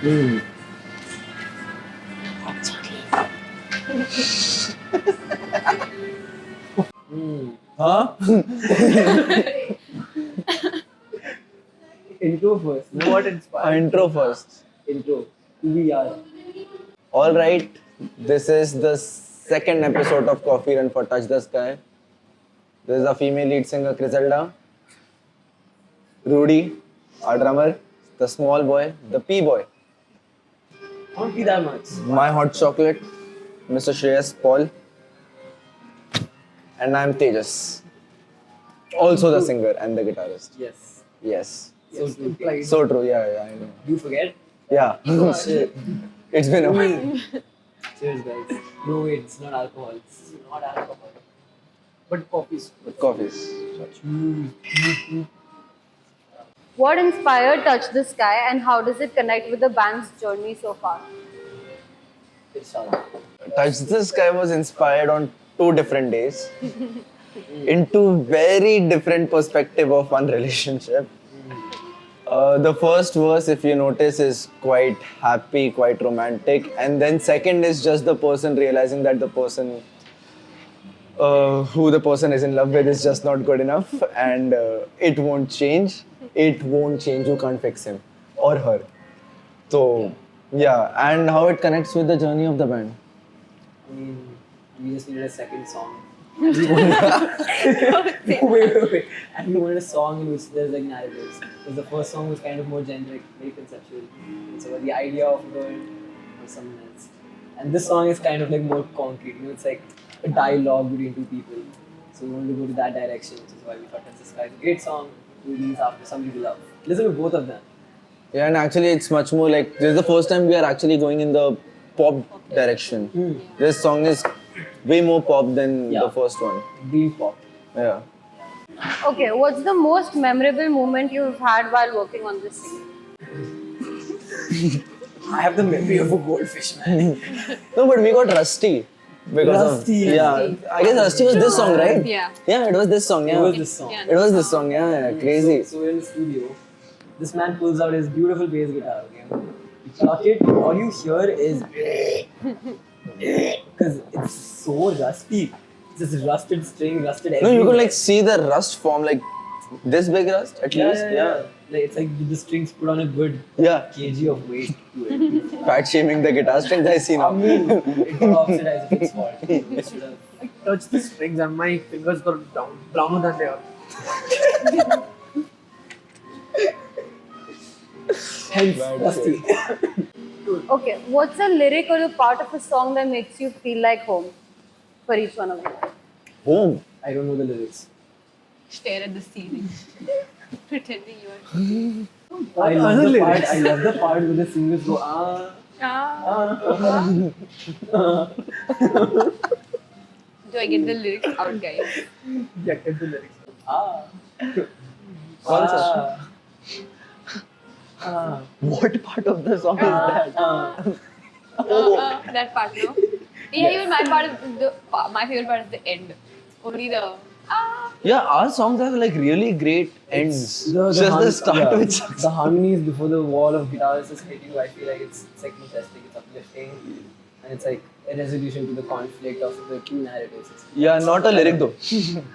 Mm. Huh? Intro first. Now what inspired? Intro first. Intro. Who we are. All right. This is the second episode of Coffee Run for Touch the Sky. This is a female lead singer, Griselda. Rudy, our drummer, the small boy, the P boy. Don't be that much. My hot chocolate, Mr. Shreyas Paul. And I'm Tejas. Also the singer and the guitarist. Yes. Yes. So true. So true, yeah, I know. You forget? Yeah. Shit. It's been a while. Cheers, guys. No, wait, it's not alcohol. It's not alcohol. But coffees. Coffees. What inspired Touch the Sky and how does it connect with the band's journey so far? It's all. Touch the Sky was inspired on 2 different days. In 2 very different perspective of one relationship. The first verse, if you notice, is quite happy, quite romantic. And then second is just the person realizing that the person who the person is in love with is just not good enough. And it won't change. It won't change. You can't fix him or her. So, yeah. And how it connects with the journey of the band. I mean, we just needed a second song. wait. And we wanted a song in which there's like narratives. Because the first song was kind of more generic, very conceptual. It's about the idea of a girl or someone else. And this song is kind of like more concrete. You know, it's like a dialogue between 2 people. So we wanted to go to that direction, which is why we thought this guy is a great song to release after Somebody to Love. Listen to both of them. Yeah, and actually it's much more like, this is the first time we are actually going in the pop direction. This song is way more pop than the first one. Real pop. Yeah. Okay, what's the most memorable moment you've had while working on this single? I have the memory of a goldfish, man. No, but we got Rusty. Because Rusty. Of, yeah, I guess Rusty was this song, right? Yeah. Yeah, it was this song, yeah. It was this song. Yeah. It was this song, yeah, crazy. So we're in the studio. This man pulls out his beautiful bass guitar. Okay? You touch it, all you hear is because it's so rusty. It's just rusted string, rusted No, everything. you could like see the rust form, like this big rust at least. Yeah. Like, it's like the strings put on a good Yeah. kg of weight to it. Fat shaming the guitar strings, I see I now. mean, it got oxidized if it's fault. It should have. I touched the strings and my fingers got browner than they are. Hence, rusty. Okay, what's a lyric or a part of a song that makes you feel like home for each one of you? Home. I don't know the lyrics. Stare at the ceiling, pretending you are. I love the part. I love the part where the singers go Do I get the lyrics out, guys? Rejected the lyrics. What part of the song is that? That part, no? Yeah, even my part is my favorite part is the end. Only the Yeah, our songs have like really great ends. Just the start which sucks. The harmonies before the wall of guitars is hit you. I feel like it's like majestic, it's uplifting, and it's like a resolution to the conflict of the 2 narratives. Yeah, not a lyric though.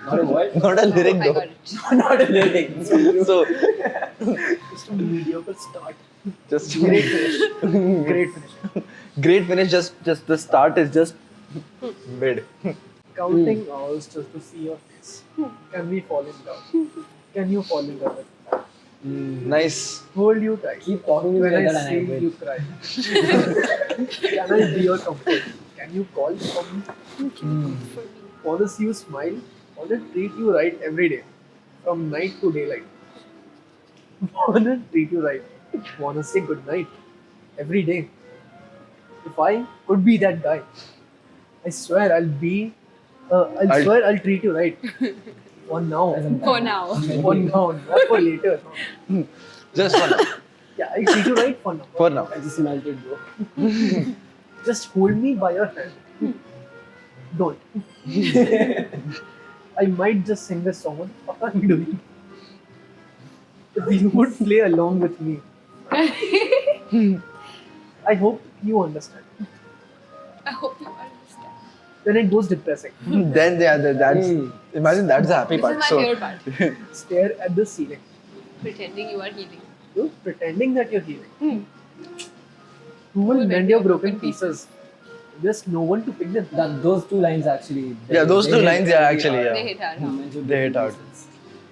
Not a what? Not a lyric I though. got it. Not a lyric. So, Just a mediocre start. just Great finish. Great finish. great finish. Just the start is just mid. Counting hours just to see your face. Can we fall in love? Can you fall in love with me? Nice. Hold you tight. Keep talking to me When like I that and I see will. you cry. Can I be your comfort? Can you call for me? Wanna see you smile? Wanna treat you right every day? From night to daylight. Wanna treat you right? Wanna say good night every day? If I could be that guy, I swear I'll be. I swear I'll treat you right. For now. For now. For now, not for later. Just for now. Yeah, I'll treat you right for now. For now. I just melted, bro. Just hold me by your hand. Don't. I might just sing a song. What the fuck are you doing? If you would play along with me. I hope you understand. I hope you understand. Then it goes depressing. Then that's imagine that's the happy This part. is my So favorite part. Stare at the ceiling. Pretending you are healing. You're pretending that you're healing. Who will mend your broken pieces? There's no one to pick them. Those two lines actually. Yeah, those two hit lines, very yeah, actually, hard. They hit hard. Huh? They hit hard.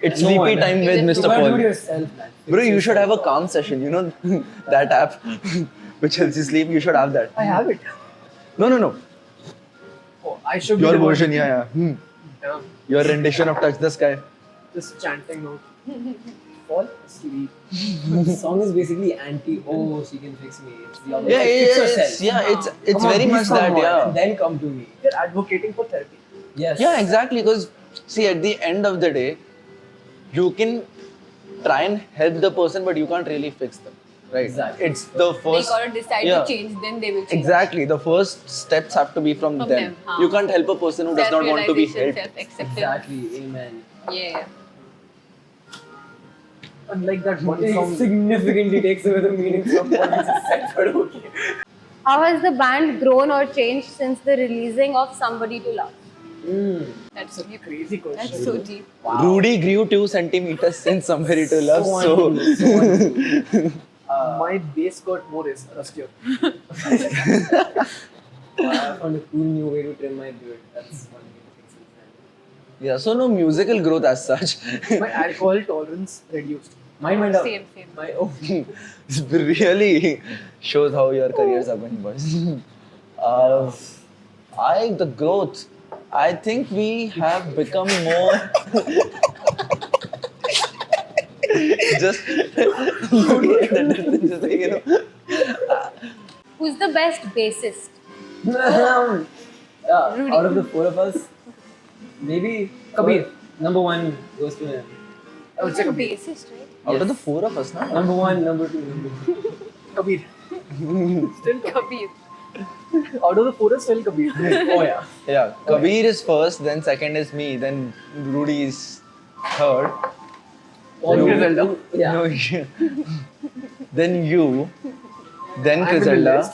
It's No sleepy one, time man. with You Mr. just You gotta do Paul. it yourself, man. Bro, you should have a calm session. You know that app which helps you sleep. You should have that. I have it. No. Oh, I should Your be the one- version, yeah. Yeah, Your rendition of Touch the Sky. just chanting out. Fall asleep. The song is basically anti. Oh, she can fix me. It's the other. Yeah, Fix yeah, yourself. it's Come on, very be much that, someone, yeah. and then come to me. You're advocating for therapy. Yes. Yeah, exactly. Because see, at the end of the day, you can try and help the person, but you can't really fix them, right? Exactly. It's the They first. gotta decide Yeah. to change, then they will change. Exactly. The first steps have to be from From them. them, huh. You can't help a person who does not want to be Self-realization, helped. self-acceptance. Exactly. Amen. Yeah. Unlike that one It song. significantly takes away the meaning from what you just said, but okay. How has the band grown or changed since the releasing of Somebody to Love? That's deep. Crazy question. That's so deep. Rudy grew 2 centimeters since Somebody to Love. So, My base got more rustier. I found a cool new way to trim my beard. That's one new thing since then. yeah, so no musical growth as such. My alcohol tolerance reduced. Mine went up. Same. My oh. This really shows how your careers are going, boys. The growth. I think we have become more. just you know. Who's the best bassist? Yeah, out of the four of us, maybe Kabir. Number one goes to him. I would say You're a Kabir. bassist, right? Out of the 4 of us, na? Number one, number two, number three. Kabir. Still Kabir. Kabir. Out of the four, still Kabir. Oh yeah. Yeah, Kabir is first, then second is me, then Rudy is third. All Then Griselda. Yeah. No, then you, then I'm in the Griselda. list.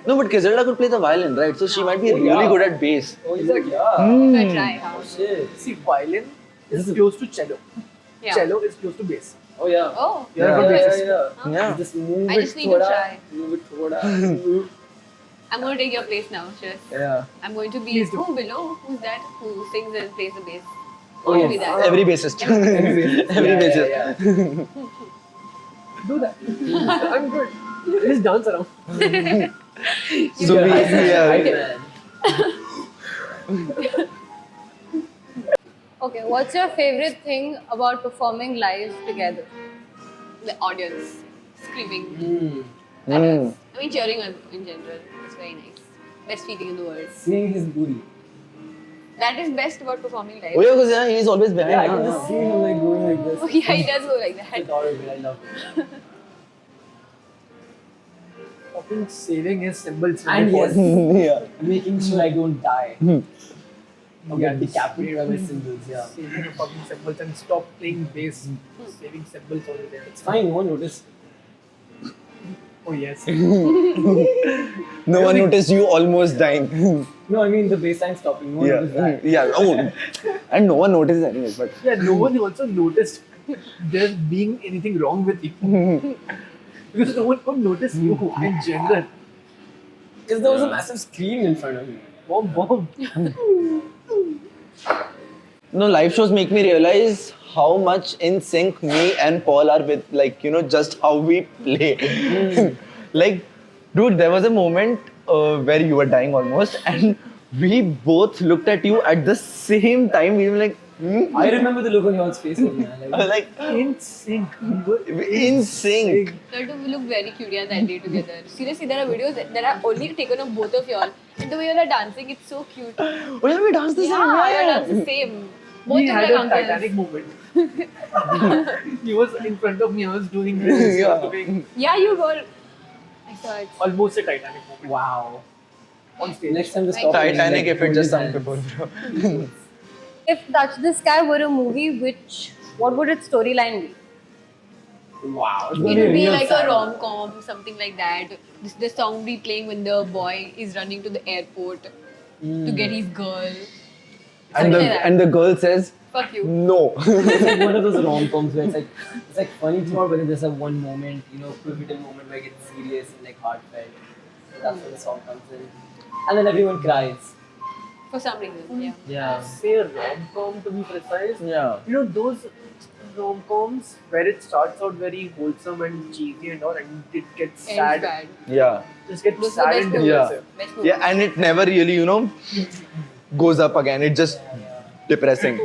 No, but Griselda could play the violin, right? So she might be really good at bass. Oh yeah. So try, huh? Oh shit. See, violin is close to cello. Yeah. Cello is close to bass. Oh yeah. Oh. You're Yeah. a good Yeah, bassist. yeah. Yeah. You just move I it just need to thoda, try. Move it thoda. I'm going to take your place now, Shreya. Yeah. I'm going to be Please do. who below? Who's that? Who sings and plays the bass? Oh, Going to be yes. that. Every bassist. Every Yeah, bassist. yeah, yeah. Do that. I'm good. Just dance around. So we, Right, yeah. man. Okay, what's your favorite thing about performing live together? The audience screaming. Mm. I mean, cheering in general. It's very nice. Best feeling in the world. Seeing his booty. That is best about performing live. Oh yeah, because yeah, he's always behind. Yeah, I huh? can just see him like going like this. Oh, yeah, he does go like It's that. adorable. I love it. Fucking saving his cymbals. And yes, yeah. making sure I don't die. Or get decapitated by my cymbals. Yeah. Saving the fucking cymbals and stop playing bass. Saving cymbals over there. It's fine. No one noticed. Oh yes. No one noticed you almost dying. No, I mean the baseline stopping. No one noticed yeah. that. Yeah. Oh. And no one noticed anyways, but Yeah, no one also noticed there being anything wrong with you. Because no one could notice you in general. Because there was a massive screen in front of me. Bomb. no, live shows make me realize how much in sync me and Paul are with, like, you know, just how we play. Like, dude, there was a moment where you were dying almost, and we both looked at you at the same time. We were like, I remember the look on your face, man. like In sync. We were in sync. We looked very cute yeah, that day together. Seriously, there are videos that are only taken of both of y'all. And the way y'all are dancing, it's so cute. Oh yeah, we danced the same. Yeah, Yeah, y'all dance the same. Both We of had like a uncles. Titanic moment. He was in front of me, I was doing this. Yeah. Doing Yeah, you were. I saw it. almost a Titanic moment Wow. on stage. Next time, just stop. Titanic, like, if it just holding sunk hands. before, bro. If Touch the Sky were a movie, what would its storyline be? Wow. It would be like a rom-com, something like that. This song be playing when the boy is running to the airport to get his girl. And Something like that. the girl says Fuck you. no. It's like one of those rom-coms where it's like funny throughout, but then there's a one moment, pivotal moment where it gets serious and like heartfelt. So that's where the song comes in. And then everyone cries. For some reason, yeah. Yeah. Say a rom-com to be precise. Yeah. Those rom-coms where it starts out very wholesome and cheesy and all, and it gets Ends sad. bad. Yeah. Just gets Those are sad the and best movies. depressive. Best movie. Yeah, and it never really, goes up again. It's just depressing.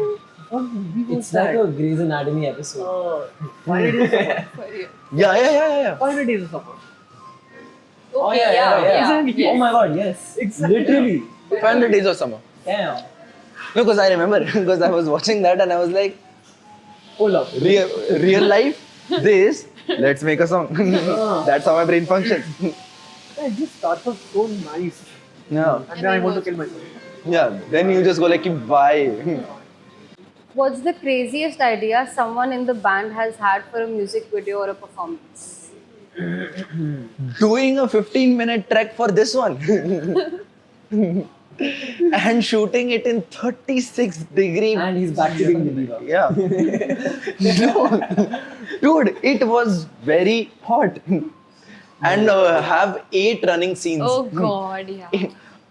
What movie was It's like that? a Grey's Anatomy episode. 500 Days of Summer. For real. Yeah. 500 Days of Summer. Oh, Okay, yeah. Exactly. Oh my god, yes. Exactly. Literally. 500 Days of Summer. Damn. No, because I remember, because I was watching that and I was like, Hold up. real life, this, let's make a song. That's how my brain functions. It just starts off so nice. Yeah. And then I want to kill myself. Yeah. Then you just go like, why? What's the craziest idea someone in the band has had for a music video or a performance? Doing a 15-minute trek for this one. And shooting it in 36-degree. And he's back to being the diva. Yeah. No. Dude, it was very hot. And have 8 running scenes. Oh god, yeah.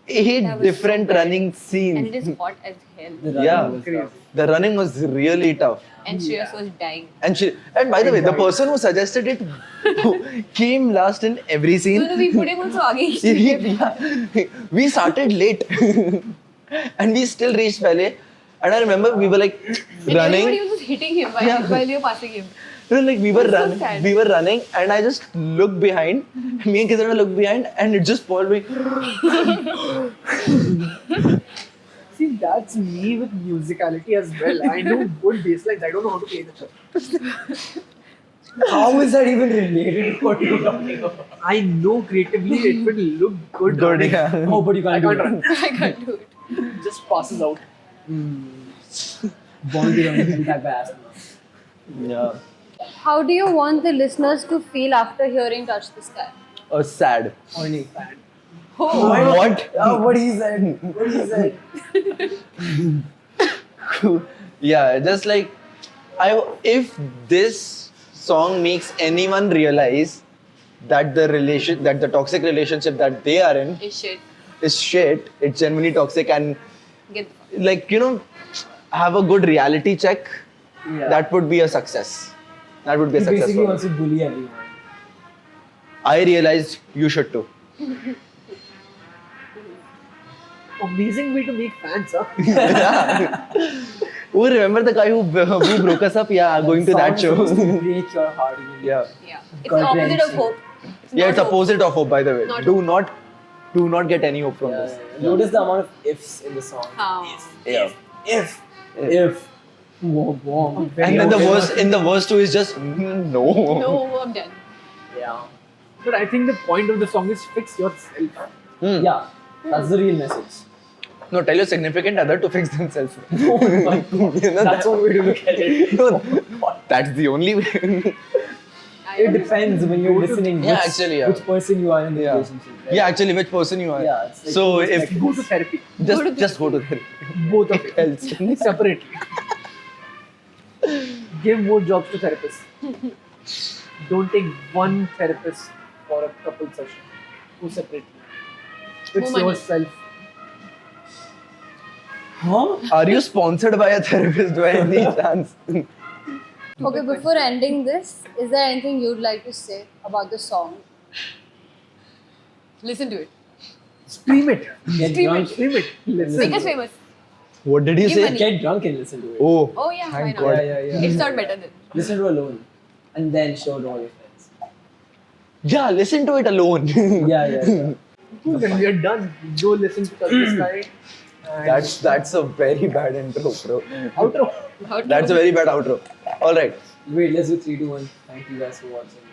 8 That was different so bad. running scenes. And it is hot as hell. The running Yeah. was Crazy. tough. The running was really tough. And Shreyas was dying. And by the way, the person who suggested it came last in every scene. No, we put him also aage. Yeah. We started late and we still reached Pele. And I remember we were like And running. everybody was just hitting him while you were passing him. Like we were running, and I just looked behind. Me and Kizana looked behind, and it just followed me. See, that's me with musicality as well. I know good bass lines. I don't know how to play them. How is that even related to what you're talking about? I know creatively it will look good. Good, running. yeah. Oh, but you I can't can't do run. I can't do it. It just passes out. it. Born to run back by asthma. Yeah. How do you want the listeners to feel after hearing Touch the Sky? Sad. Horny fan. What? Oh, what he said. What he said. Yeah, just like if this song makes anyone realize that the toxic relationship that they are in It's shit. is shit, it's genuinely toxic, and Get the like have a good reality check, Yeah. that would be a success. That would be a He success. basically for wants me. to bully everyone. I realized you should too. Amazing way to make fans, huh? Oh, remember the guy who broke us up? Yeah, going to that show. Songs to break your heart. Yeah. yeah. It's the opposite of hope. Yeah, it's Not hope. opposite of hope, by the way. Not Do not get any hope from Yeah, this. yeah. Notice the amount of ifs in the song. How? Yeah. If. Whoa, whoa. And then in the verse 2 is just no. No, I'm done. Yeah. But I think the point of the song is fix yourself. Yeah. That's the real message. No, tell your significant other to fix themselves. Oh my God. That's one way to look at it. No, that's the only way. It depends when you're listening. Yeah, actually, yeah. Which person you are in the Yeah. relationship. Right? Yeah, actually, which person you are. Yeah, it's like So two if perspectives. Go to therapy. just go to therapy. Both of it. Else. Separately. Give more jobs to therapists. Don't take one therapist for a couple session. Go separately. Fix More money. yourself. Huh? Are you sponsored by a therapist by any chance? Okay, before ending this, is there anything you'd like to say about the song? Listen to it. Stream it. Get Stream drunk. Stream it. Listen. Make us famous. What did you Give say? money. Get drunk and listen to it. Oh. Oh yeah, why Thank not? God. Yeah. It's not better than. Listen to it alone. And then show it to all your friends. Yeah, listen to it alone. Yeah. When we are done, go listen to Touch the Sky. And That's a very bad intro, bro. outro. How to That's a very bad outro. All right, Wait, let's do 3, 2, 1. Thank you guys for watching.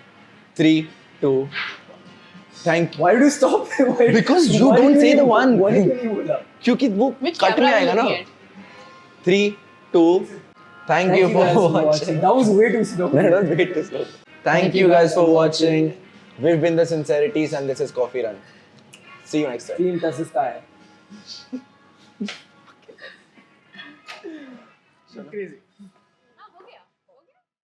3, 2. Thank. Why did you stop? Why- Because you why don't did say you- the one. Why did you बोला? क्योंकि वो Which cut में camera are आएगा you ना. looking at? 3, 2. Thank you for guys watching. That was way too slow. That was way too slow. Thank you guys for watching. We've been the Sincerities and this is Coffee Run. See you next time. Team touch the sky. Crazy.